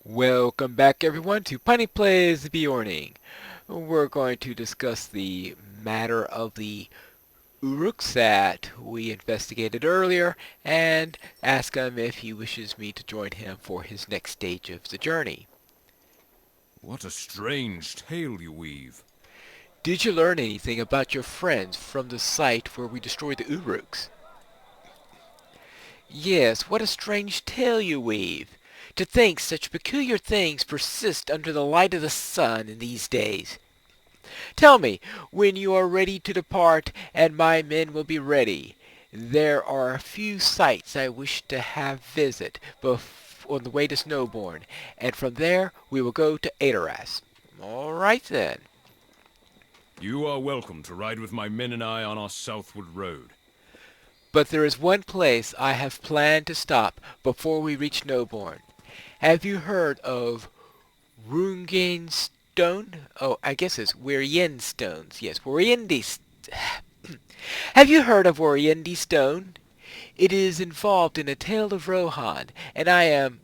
Welcome back everyone to Piney Plays Beorning. We're going to discuss the matter of the Uruks that we investigated earlier and ask him if he wishes me to join him for his next stage of the journey. What a strange tale you weave. Did you learn anything about your friends from the site where we destroyed the Uruks? Yes, what a strange tale you weave. To think such peculiar things persist under the light of the sun in these days. Tell me when you are ready to depart, and my men will be ready. There are a few sites I wish to have visit on the way to Snowbourne, and from there we will go to Adoras. All right then. You are welcome to ride with my men and I on our southward road. But there is one place I have planned to stop before we reach Snowbourne. Have you heard of Wyrgende stone? Oh, I guess it's Wyrgende stones. Yes, Wyrgende. Have you heard of Wyrgende stone? It is involved in a tale of Rohan, and I am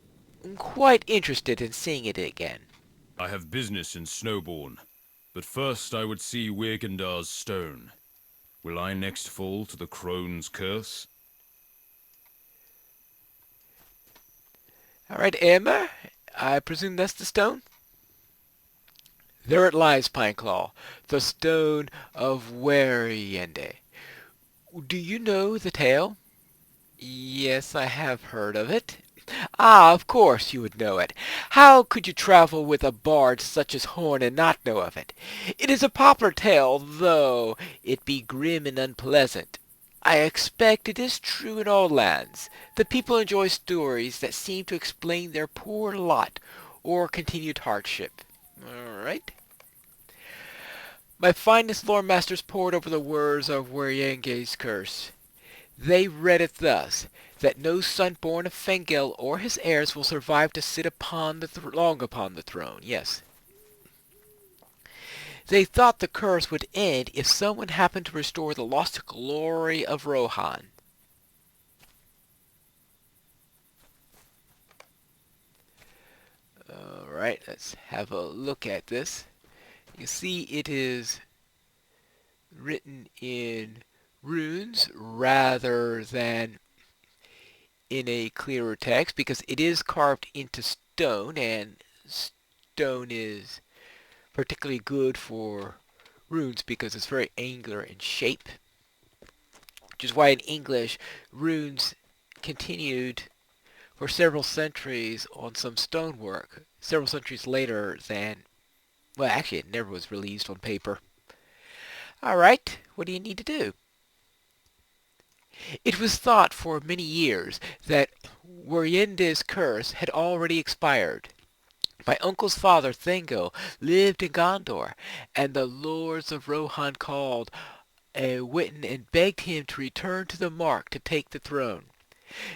quite interested in seeing it again. I have business in Snowbourne, but first I would see Wyrgende's stone. Will I next fall to the crone's curse? All right, Emma, I presume that's the stone? There it lies, Pineclaw, the stone of Wyrgende. Do you know the tale? Yes, I have heard of it. Ah, of course you would know it. How could you travel with a bard such as Horn and not know of it? It is a popular tale, though it be grim and unpleasant. I expect it is true in all lands. The people enjoy stories that seem to explain their poor lot or continued hardship. All right. My finest lore masters pored over the words of Wyrgende's curse. They read it thus, that no son born of Fengel or his heirs will survive to sit long upon the throne. Yes. They thought the curse would end if someone happened to restore the lost glory of Rohan. Alright, let's have a look at this. You see it is written in runes rather than in a clearer text because it is carved into stone, and stone is particularly good for runes because it's very angular in shape, which is why in English runes continued for several centuries on some stonework, several centuries later than, well, actually it never was released on paper. Alright, what do you need to do? It was thought for many years that Wyrgende's curse had already expired. My uncle's father, Thengo, lived in Gondor, and the lords of Rohan called a Witten and begged him to return to the Mark to take the throne.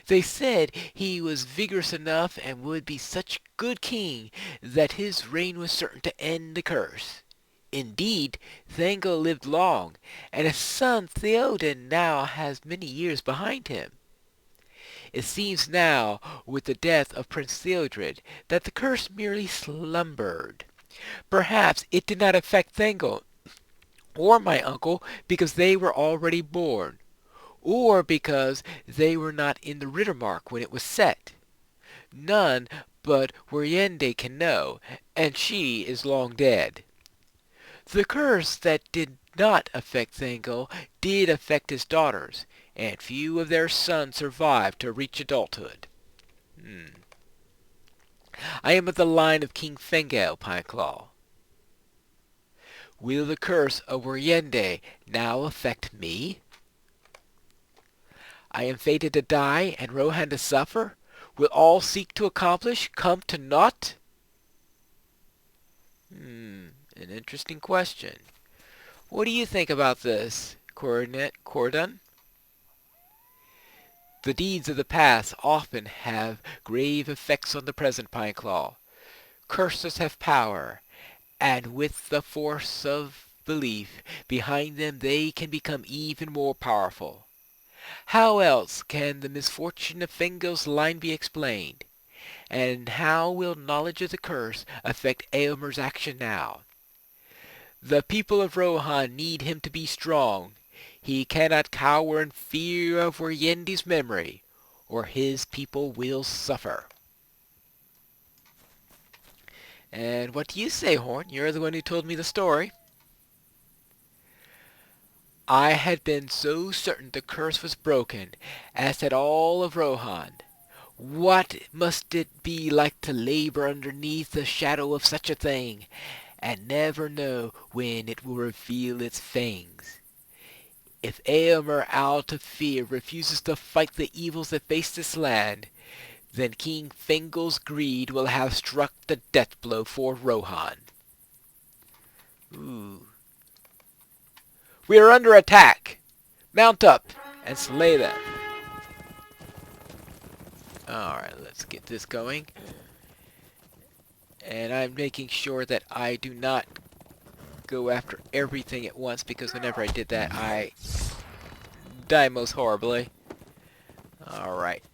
They said he was vigorous enough and would be such a good king that his reign was certain to end the curse. Indeed, Thengo lived long, and his son Theoden now has many years behind him. It seems now, with the death of Prince Theodred, that the curse merely slumbered. Perhaps it did not affect Thengel or my uncle because they were already born, or because they were not in the Rittermark when it was set. None but Wyrgende can know, and she is long dead. The curse that did not affect Thengel did affect his daughters, and few of their sons survived to reach adulthood. I am of the line of King Fengel, Pineclaw. Will the curse of Wyrgende now affect me? I am fated to die and Rohan to suffer? Will all seek to accomplish come to naught? An interesting question. What do you think about this, Cordon? The deeds of the past often have grave effects on the present, Pineclaw. Curses have power, and with the force of belief behind them they can become even more powerful. How else can the misfortune of Fingal's line be explained? And how will knowledge of the curse affect Eomer's action now? The people of Rohan need him to be strong. He cannot cower in fear of Wyrgende's memory, or his people will suffer. And what do you say, Horn? You're the one who told me the story. I had been so certain the curse was broken, as had all of Rohan. What must it be like to labor underneath the shadow of such a thing, and never know when it will reveal its fangs? If Eomer out of fear refuses to fight the evils that face this land, then King Fingal's greed will have struck the death blow for Rohan. Ooh. We are under attack! Mount up and slay them. Alright, let's get this going. And I'm making sure that I do not go after everything at once, because whenever I did that, I die most horribly. Alright.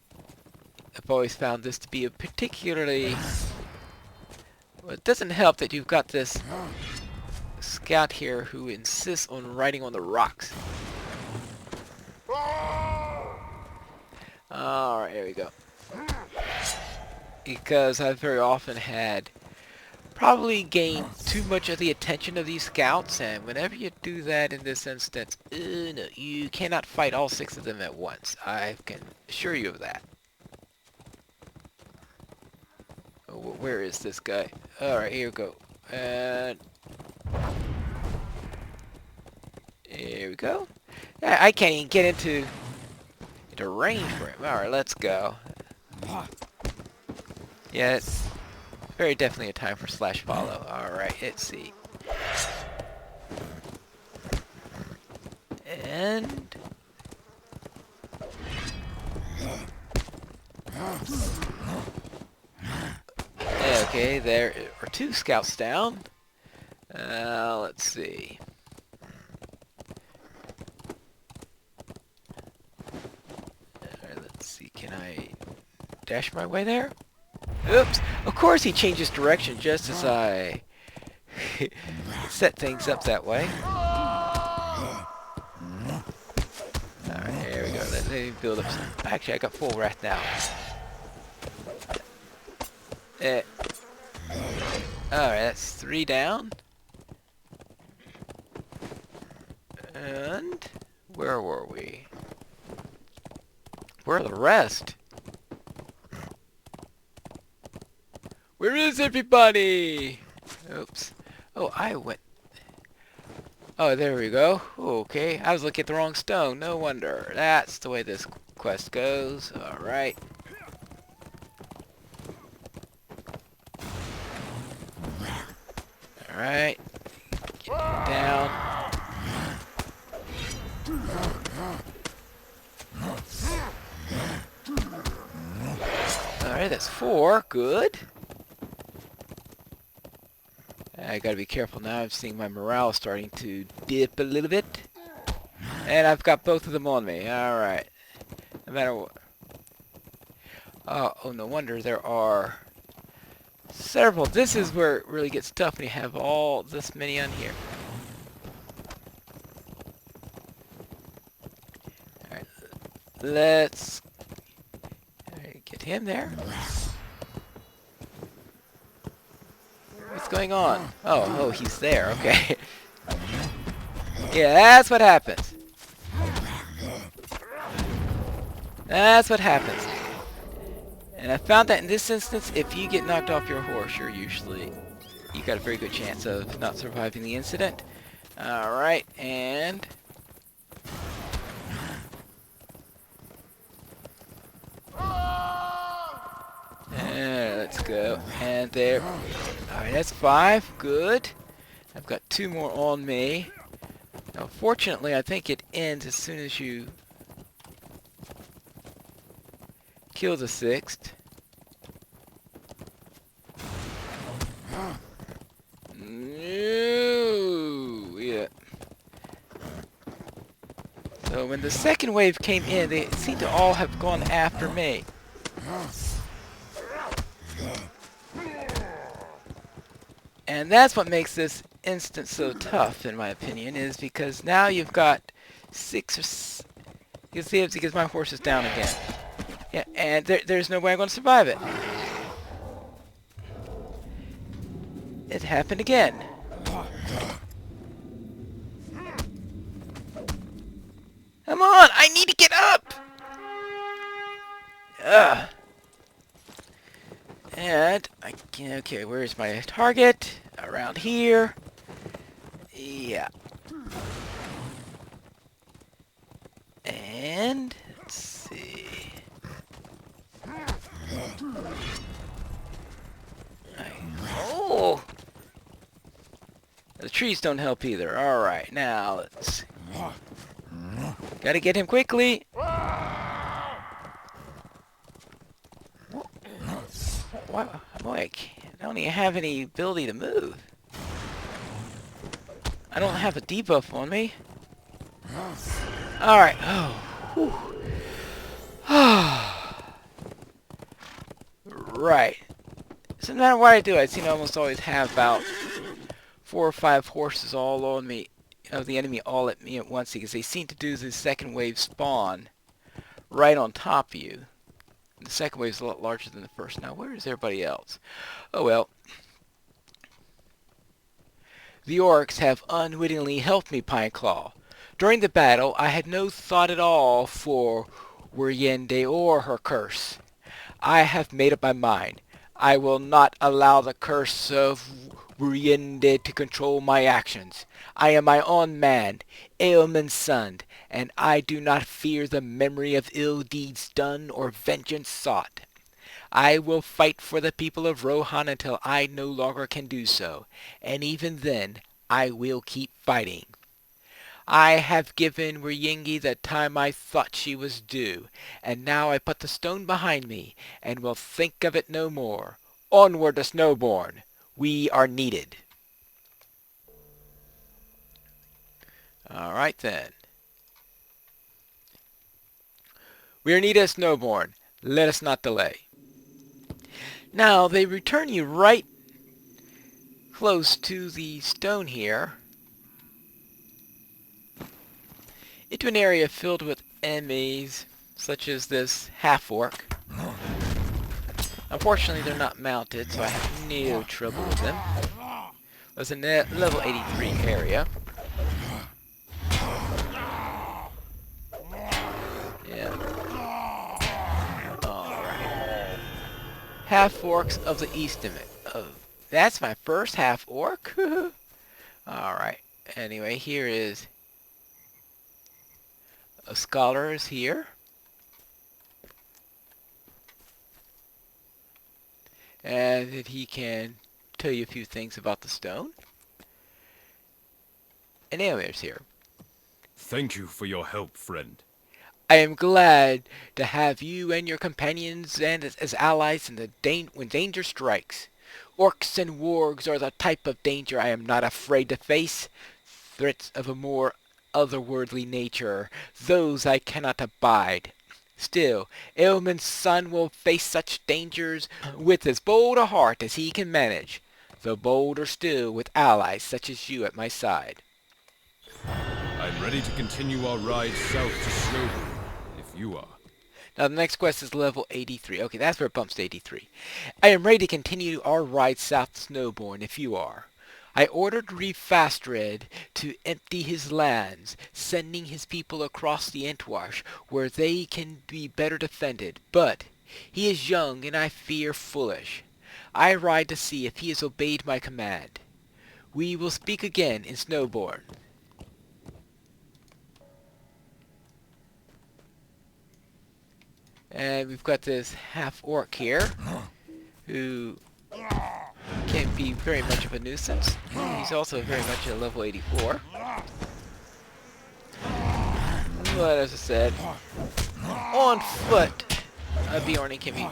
I've always found this to be a particularly... Well, it doesn't help that you've got this scout here who insists on riding on the rocks. Alright, here we go. Because I've very often had probably gained too much of the attention of these scouts, and whenever you do that in this instance, no, you cannot fight all 6 of them at once. I can assure you of that. Oh, where is this guy? Alright, here we go. And here we go. Yeah, I can't even get into range for him. Alright, let's go. Yeah, it's very definitely a time for slash follow. Alright, let's see. And... okay, there are 2 scouts down. Let's see. Alright, let's see. Can I dash my way there? Oops! Of course he changes direction just as I set things up that way. Alright, here we go. Let me build up some... Actually, I got full wrath now. Alright, that's 3 down. And... where were we? Where are the rest? Where is everybody? Oops. Oh, I went... Oh, there we go. Okay, I was looking at the wrong stone. No wonder. That's the way this quest goes. Alright. Alright. Get down. Alright, that's 4. Good. I gotta be careful now. I'm seeing my morale starting to dip a little bit. And I've got both of them on me. Alright. No matter what. Oh, no wonder there are several. This is where it really gets tough when you have all this many on here. Alright. Let's get him there. What's going on? Oh, he's there. Okay. Yeah, that's what happens. That's what happens. And I found that in this instance, if you get knocked off your horse, you got a very good chance of not surviving the incident. Alright, and... let's go. And there. Alright, that's 5. Good. I've got 2 more on me. Now, fortunately, I think it ends as soon as you kill the 6th. No. Yeah. So when the second wave came in, they seem to all have gone after me. And that's what makes this instance so tough, in my opinion, is because now you've got six or... You can see it's because my horse is down again. Yeah, and there's no way I'm going to survive it. It happened again. Come on, I need to get up! Ugh. And, okay, where's my target? Around here. Yeah. And, let's see. Oh! The trees don't help either. Alright, now let's... Gotta get him quickly! Wow, boy, I don't even have any ability to move. I don't have a debuff on me. Alright. Oh. Right. So no matter what I do, I seem to almost always have about 4 or 5 horses all on me, of the enemy all at me at once, because they seem to do the second wave spawn right on top of you. The second wave is a lot larger than the first. Now, where is everybody else? Oh well. The orcs have unwittingly helped me, Pineclaw. During the battle, I had no thought at all for Wyrgende or her curse. I have made up my mind. I will not allow the curse of Wyrgende to control my actions. I am my own man, Eomen's son, and I do not fear the memory of ill deeds done or vengeance sought. I will fight for the people of Rohan until I no longer can do so, and even then I will keep fighting. I have given Wyrgende the time I thought she was due, and now I put the stone behind me, and will think of it no more. Onward to Snowbourne! We are needed. Alright then. We are needed at Snowbourne. Let us not delay. Now, they return you right close to the stone here, into an area filled with enemies, such as this half-orc. Unfortunately, they're not mounted, so I have no trouble with them. It's a level 83 area. Yeah. Alright. Half-orcs of the East of it. Oh, that's my first half-orc? Alright. Anyway, here is... A scholar is here. And that he can tell you a few things about the stone. And Eomer's here. Thank you for your help, friend. I am glad to have you and your companions and as allies in the when danger strikes. Orcs and wargs are the type of danger I am not afraid to face. Threats of a more otherworldly nature, those I cannot abide. Still, Eomen's son will face such dangers with as bold a heart as he can manage, though bolder still with allies such as you at my side. I'm ready to continue our ride south to Snowbourne, if you are. Now the next quest is level 83. Okay, that's where it bumps to 83. I am ready to continue our ride south to Snowbourne, if you are. I ordered Reeve Fastred to empty his lands, sending his people across the Entwash, where they can be better defended. But he is young, and I fear foolish. I ride to see if he has obeyed my command. We will speak again in Snowbourne. And we've got this half-orc here, who can be very much of a nuisance. He's also very much a level 84. But as I said, on foot, Beorning can be...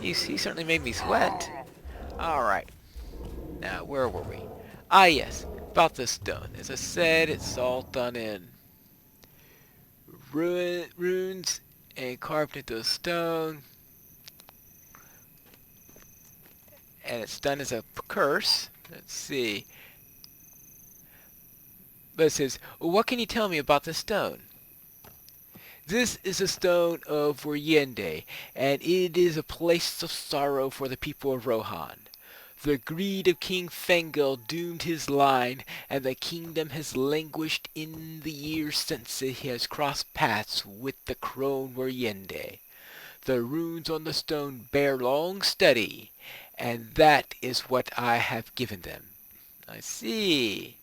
He certainly made me sweat. Alright. Now, where were we? Ah, yes. About this stone. As I said, it's all done in runes and carved into stone. and it's done as a curse. Let's see. But it says, what can you tell me about this stone? This is a stone of Wyrgende, and it is a place of sorrow for the people of Rohan. The greed of King Fengel doomed his line, and the kingdom has languished in the years since it has crossed paths with the crone Wyrgende. The runes on the stone bear long study, and that is what I have given them. I see.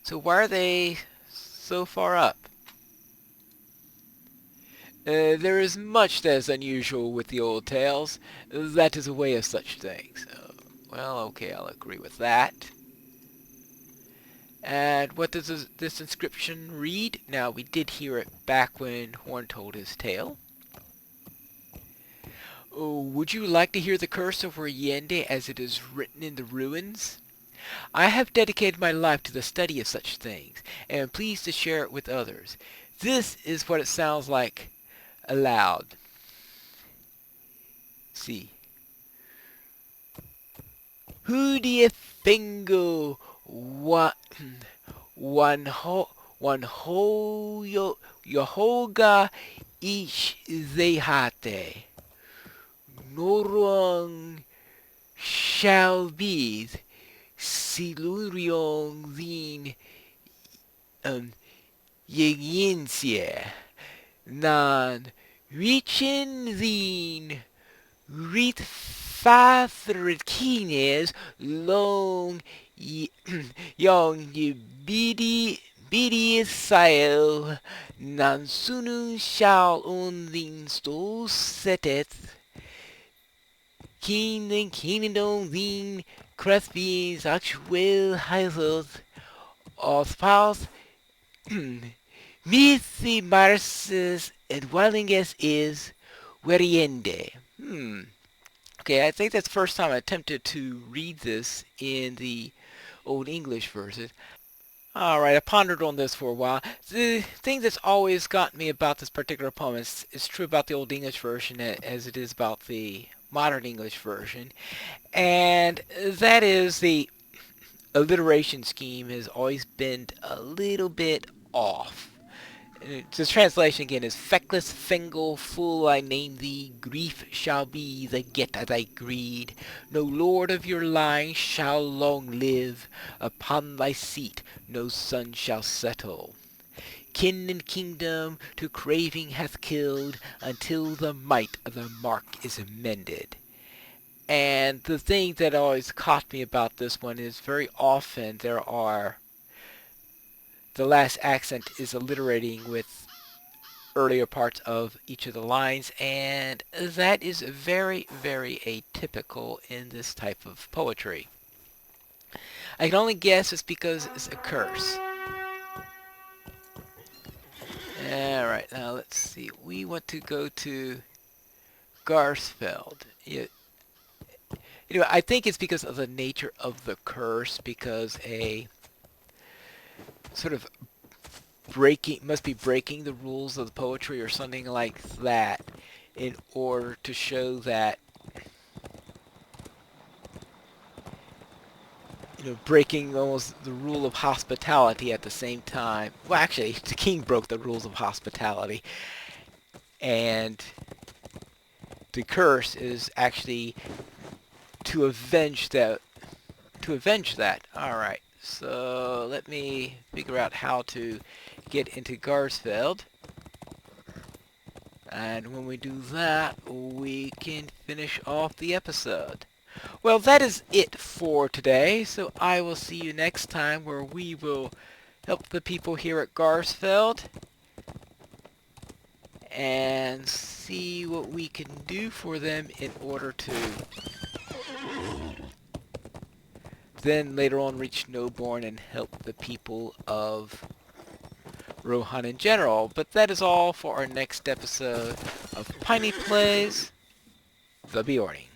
So why are they so far up? There is much that is unusual with the old tales. That is a way of such things. Well, okay, I'll agree with that. And what does this inscription read? Now, we did hear it back when Horn told his tale. Oh, would you like to hear the curse of Wyrgende as it is written in the ruins? I have dedicated my life to the study of such things, and am pleased to share it with others. This is what it sounds like aloud. See. Hoodia fingo one ho yohoga ish zehate. Norong shall be silurion din yeginsie nan reaching din Reet Fatherkines long young bidi sail nan sunu shall on din stol seteth kingdom din crespis actual health or spouse Mithi Marses and Wellinges is Wyrgende. Okay, I think that's the first time I attempted to read this in the Old English version. Alright, I pondered on this for a while. The thing that's always got me about this particular poem is true about the Old English version as it is about the modern English version. And that is the alliteration scheme has always been a little bit off. The translation again is feckless fingal fool I name thee, grief shall be the get thy greed. No lord of your line shall long live, upon thy seat no son shall settle. Kin and kingdom to craving hath killed, until the might of the mark is amended. And the thing that always caught me about this one is very often the last accent is alliterating with earlier parts of each of the lines, and that is very, very atypical in this type of poetry. I can only guess it's because it's a curse. Alright, now let's see. We want to go to Garsfeld. I think it's because of the nature of the curse, because a sort of must be breaking the rules of the poetry or something like that in order to show that breaking almost the rule of hospitality at the same time. Well, actually, the king broke the rules of hospitality, and the curse is actually to avenge that. All right. So let me figure out how to get into Garsfeld. And when we do that, we can finish off the episode. Well, that is it for today, so I will see you next time where we will help the people here at Garsfeld and see what we can do for them in order to then later on reach Snowborn and help the people of Rohan in general. But that is all for our next episode of Piney Plays The Beorning.